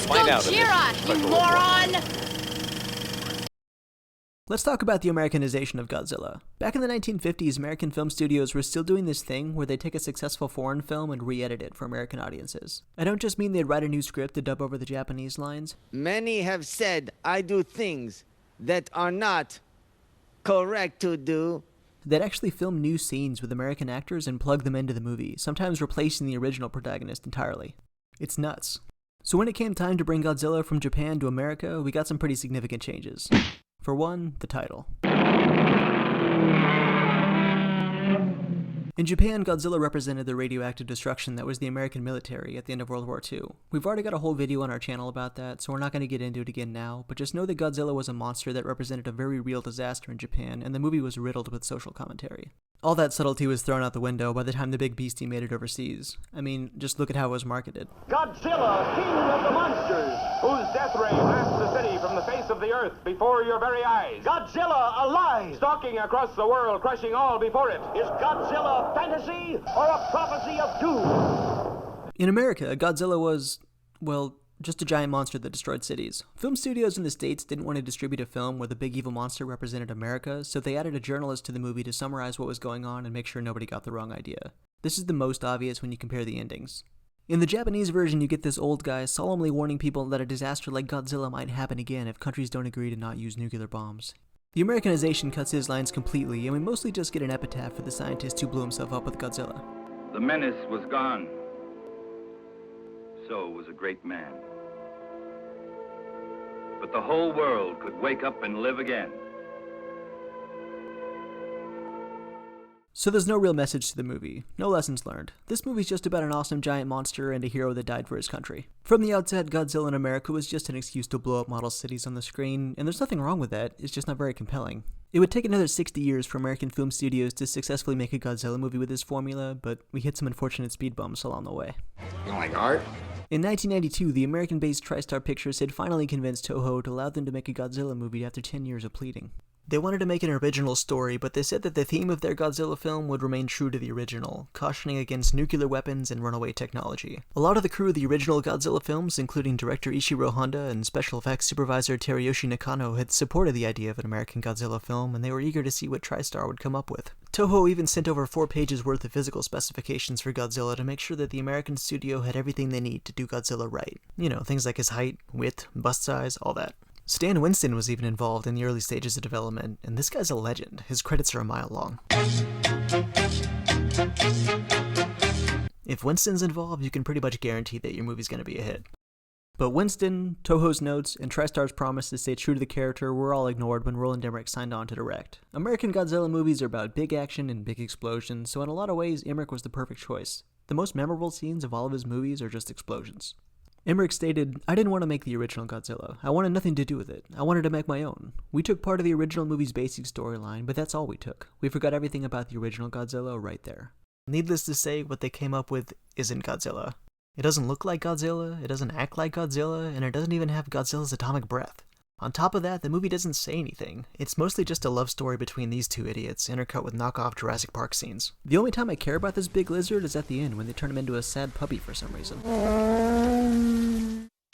Gojira, you moron! Let's talk about the Americanization of Godzilla. Back in the 1950s, American film studios were still doing this thing where they take a successful foreign film and re-edit it for American audiences. I don't just mean they'd write a new script to dub over the Japanese lines. Many have said I do things that are not correct to do. They'd actually film new scenes with American actors and plug them into the movie, sometimes replacing the original protagonist entirely. It's nuts. So when it came time to bring Godzilla from Japan to America, we got some pretty significant changes. For one, the title. In Japan, Godzilla represented the radioactive destruction that was the American military at the end of World War II. We've already got a whole video on our channel about that, so we're not going to get into it again now, but just know that Godzilla was a monster that represented a very real disaster in Japan, and the movie was riddled with social commentary. All that subtlety was thrown out the window by the time the big beastie made it overseas. I mean, just look at how it was marketed. Godzilla, king of the monsters, whose death ray blasts the city from the face of the earth before your very eyes. Godzilla alive, stalking across the world, crushing all before it. Is Godzilla a fantasy or a prophecy of doom? In America, Godzilla was, well, just a giant monster that destroyed cities. Film studios in the States didn't want to distribute a film where the big evil monster represented America, so they added a journalist to the movie to summarize what was going on and make sure nobody got the wrong idea. This is the most obvious when you compare the endings. In the Japanese version, you get this old guy solemnly warning people that a disaster like Godzilla might happen again if countries don't agree to not use nuclear bombs. The Americanization cuts his lines completely, and we mostly just get an epitaph for the scientist who blew himself up with Godzilla. The menace was gone. So was a great man. But the whole world could wake up and live again. So there's no real message to the movie, no lessons learned. This movie's just about an awesome giant monster and a hero that died for his country. From the outset, Godzilla in America was just an excuse to blow up model cities on the screen, and there's nothing wrong with that, it's just not very compelling. It would take another 60 years for American film studios to successfully make a Godzilla movie with this formula, but we hit some unfortunate speed bumps along the way. You don't like art? In 1992, the American-based TriStar Pictures had finally convinced Toho to allow them to make a Godzilla movie after 10 years of pleading. They wanted to make an original story, but they said that the theme of their Godzilla film would remain true to the original, cautioning against nuclear weapons and runaway technology. A lot of the crew of the original Godzilla films, including director Ishiro Honda and special effects supervisor Teruyoshi Nakano, had supported the idea of an American Godzilla film, and they were eager to see what TriStar would come up with. Toho even sent over 4 pages worth of physical specifications for Godzilla to make sure that the American studio had everything they need to do Godzilla right. You know, things like his height, width, bust size, all that. Stan Winston was even involved in the early stages of development, and this guy's a legend. His credits are a mile long. If Winston's involved, you can pretty much guarantee that your movie's gonna be a hit. But Winston, Toho's notes, and TriStar's promise to stay true to the character were all ignored when Roland Emmerich signed on to direct. American Godzilla movies are about big action and big explosions, so in a lot of ways, Emmerich was the perfect choice. The most memorable scenes of all of his movies are just explosions. Emmerich stated, "I didn't want to make the original Godzilla. I wanted nothing to do with it. I wanted to make my own. We took part of the original movie's basic storyline, but that's all we took. We forgot everything about the original Godzilla right there." Needless to say, what they came up with isn't Godzilla. It doesn't look like Godzilla, it doesn't act like Godzilla, and it doesn't even have Godzilla's atomic breath. On top of that, the movie doesn't say anything. It's mostly just a love story between these two idiots, intercut with knockoff Jurassic Park scenes. The only time I care about this big lizard is at the end, when they turn him into a sad puppy for some reason.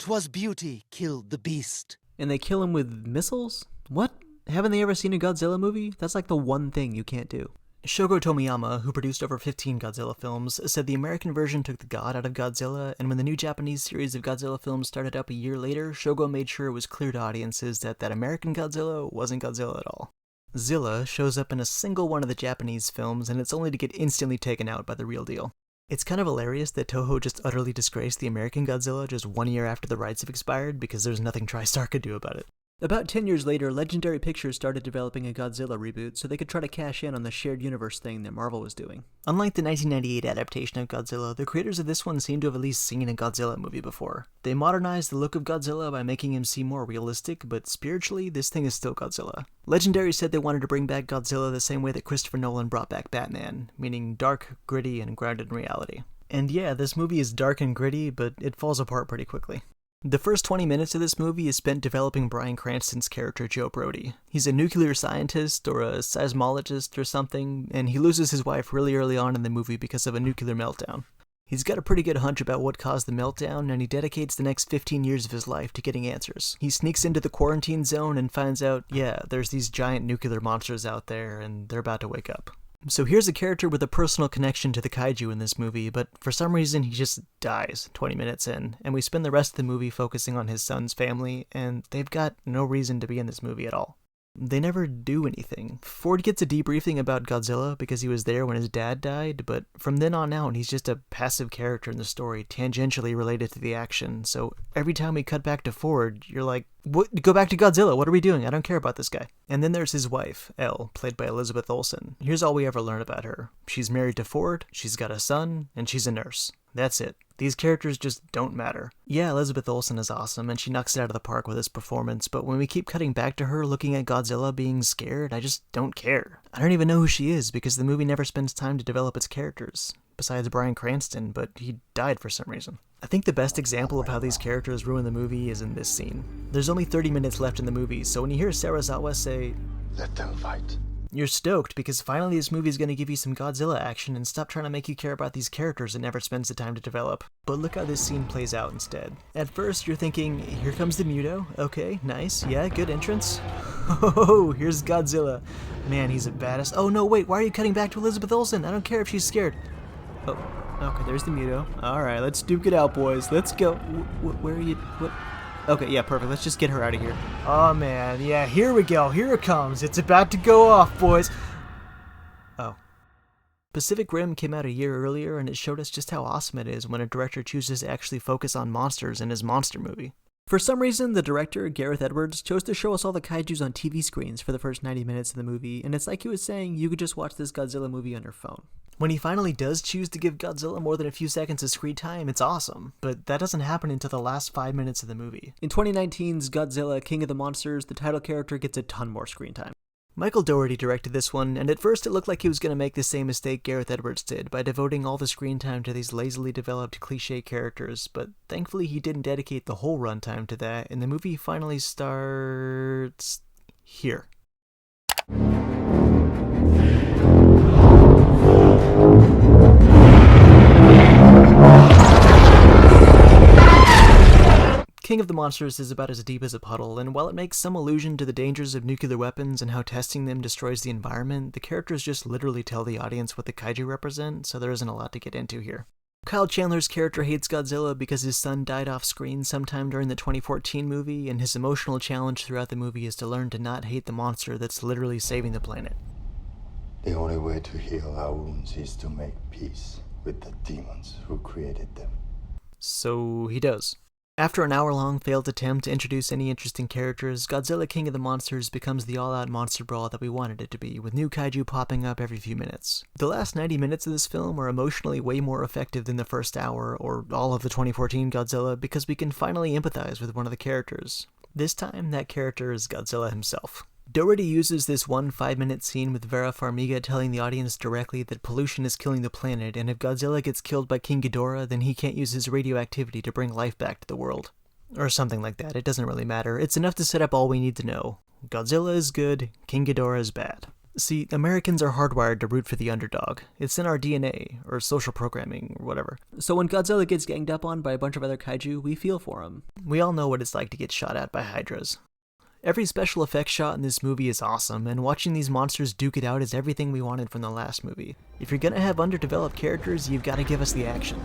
"'Twas beauty killed the beast." And they kill him with missiles? What? Haven't they ever seen a Godzilla movie? That's like the one thing you can't do. Shogo Tomiyama, who produced over 15 Godzilla films, said the American version took the god out of Godzilla, and when the new Japanese series of Godzilla films started up a year later, Shogo made sure it was clear to audiences that American Godzilla wasn't Godzilla at all. Zilla shows up in a single one of the Japanese films, and it's only to get instantly taken out by the real deal. It's kind of hilarious that Toho just utterly disgraced the American Godzilla just 1 year after the rights have expired, because there's nothing TriStar could do about it. About 10 years later, Legendary Pictures started developing a Godzilla reboot so they could try to cash in on the shared universe thing that Marvel was doing. Unlike the 1998 adaptation of Godzilla, the creators of this one seem to have at least seen a Godzilla movie before. They modernized the look of Godzilla by making him seem more realistic, but spiritually, this thing is still Godzilla. Legendary said they wanted to bring back Godzilla the same way that Christopher Nolan brought back Batman, meaning dark, gritty, and grounded in reality. And yeah, this movie is dark and gritty, but it falls apart pretty quickly. The first 20 minutes of this movie is spent developing Bryan Cranston's character Joe Brody. He's a nuclear scientist or a seismologist or something, and he loses his wife really early on in the movie because of a nuclear meltdown. He's got a pretty good hunch about what caused the meltdown, and he dedicates the next 15 years of his life to getting answers. He sneaks into the quarantine zone and finds out, yeah, there's these giant nuclear monsters out there, and they're about to wake up. So here's a character with a personal connection to the kaiju in this movie, but for some reason he just dies 20 minutes in, and we spend the rest of the movie focusing on his son's family, and they've got no reason to be in this movie at all. They never do anything. Ford gets a debriefing about Godzilla because he was there when his dad died, but from then on out, he's just a passive character in the story, tangentially related to the action. So every time we cut back to Ford, you're like, "What? Go back to Godzilla, what are we doing? I don't care about this guy." And then there's his wife, Elle, played by Elizabeth Olsen. Here's all we ever learn about her. She's married to Ford, she's got a son, and she's a nurse. That's it. These characters just don't matter. Yeah, Elizabeth Olsen is awesome, and she knocks it out of the park with this performance, but when we keep cutting back to her looking at Godzilla being scared, I just don't care. I don't even know who she is, because the movie never spends time to develop its characters. Besides Bryan Cranston, but he died for some reason. I think the best example of how these characters ruin the movie is in this scene. There's only 30 minutes left in the movie, so when you hear Serizawa say, "Let them fight," you're stoked because finally this movie is going to give you some Godzilla action and stop trying to make you care about these characters it never spends the time to develop. But look how this scene plays out instead. At first you're thinking, here comes the Muto, okay, nice, yeah, good entrance. Oh, here's Godzilla. Man, he's a badass. Oh no, wait, why are you cutting back to Elizabeth Olsen? I don't care if she's scared. Oh, okay, there's the Muto. Alright, let's duke it out, boys. Let's go. Where are you? What? Okay, yeah, perfect. Let's just get her out of here. Oh, man. Yeah, here we go. Here it comes. It's about to go off, boys. Oh. Pacific Rim came out a year earlier, and it showed us just how awesome it is when a director chooses to actually focus on monsters in his monster movie. For some reason, the director, Gareth Edwards, chose to show us all the kaijus on TV screens for the first 90 minutes of the movie, and it's like he was saying you could just watch this Godzilla movie on your phone. When he finally does choose to give Godzilla more than a few seconds of screen time, it's awesome, but that doesn't happen until the last 5 minutes of the movie. In 2019's Godzilla King of the Monsters, the title character gets a ton more screen time. Michael Dougherty directed this one, and at first it looked like he was going to make the same mistake Gareth Edwards did by devoting all the screen time to these lazily developed cliché characters, but thankfully he didn't dedicate the whole runtime to that, and the movie finally starts here. King of the Monsters is about as deep as a puddle, and while it makes some allusion to the dangers of nuclear weapons and how testing them destroys the environment, the characters just literally tell the audience what the kaiju represent, so there isn't a lot to get into here. Kyle Chandler's character hates Godzilla because his son died off screen sometime during the 2014 movie, and his emotional challenge throughout the movie is to learn to not hate the monster that's literally saving the planet. The only way to heal our wounds is to make peace with the demons who created them. So he does. After an hour-long failed attempt to introduce any interesting characters, Godzilla King of the Monsters becomes the all-out monster brawl that we wanted it to be, with new kaiju popping up every few minutes. The last 90 minutes of this film are emotionally way more effective than the first hour, or all of the 2014 Godzilla, because we can finally empathize with one of the characters. This time, that character is Godzilla himself. Dougherty uses this one 5-minute scene with Vera Farmiga telling the audience directly that pollution is killing the planet, and if Godzilla gets killed by King Ghidorah, then he can't use his radioactivity to bring life back to the world. Or something like that, it doesn't really matter. It's enough to set up all we need to know. Godzilla is good, King Ghidorah is bad. See, Americans are hardwired to root for the underdog. It's in our DNA, or social programming, or whatever. So when Godzilla gets ganged up on by a bunch of other kaiju, we feel for him. We all know what it's like to get shot at by hydras. Every special effects shot in this movie is awesome, and watching these monsters duke it out is everything we wanted from the last movie. If you're gonna have underdeveloped characters, you've gotta give us the action.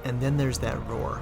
And then there's that roar.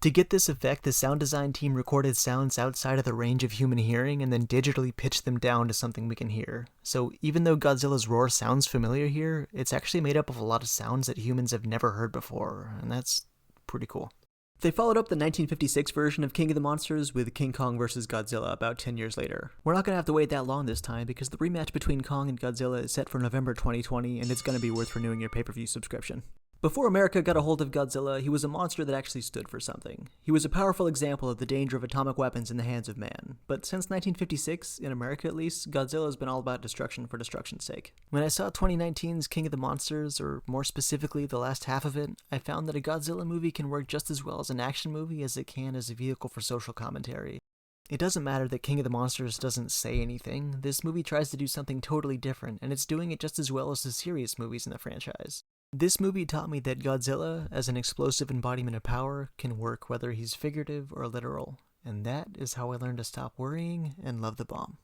To get this effect, the sound design team recorded sounds outside of the range of human hearing and then digitally pitched them down to something we can hear. So even though Godzilla's roar sounds familiar here, it's actually made up of a lot of sounds that humans have never heard before, and that's pretty cool. They followed up the 1956 version of King of the Monsters with King Kong vs. Godzilla about 10 years later. We're not going to have to wait that long this time because the rematch between Kong and Godzilla is set for November 2020, and it's going to be worth renewing your pay-per-view subscription. Before America got a hold of Godzilla, he was a monster that actually stood for something. He was a powerful example of the danger of atomic weapons in the hands of man. But since 1956, in America at least, Godzilla has been all about destruction for destruction's sake. When I saw 2019's King of the Monsters, or more specifically the last half of it, I found that a Godzilla movie can work just as well as an action movie as it can as a vehicle for social commentary. It doesn't matter that King of the Monsters doesn't say anything. This movie tries to do something totally different, and it's doing it just as well as the serious movies in the franchise. This movie taught me that Godzilla, as an explosive embodiment of power, can work whether he's figurative or literal, and that is how I learned to stop worrying and love the bomb.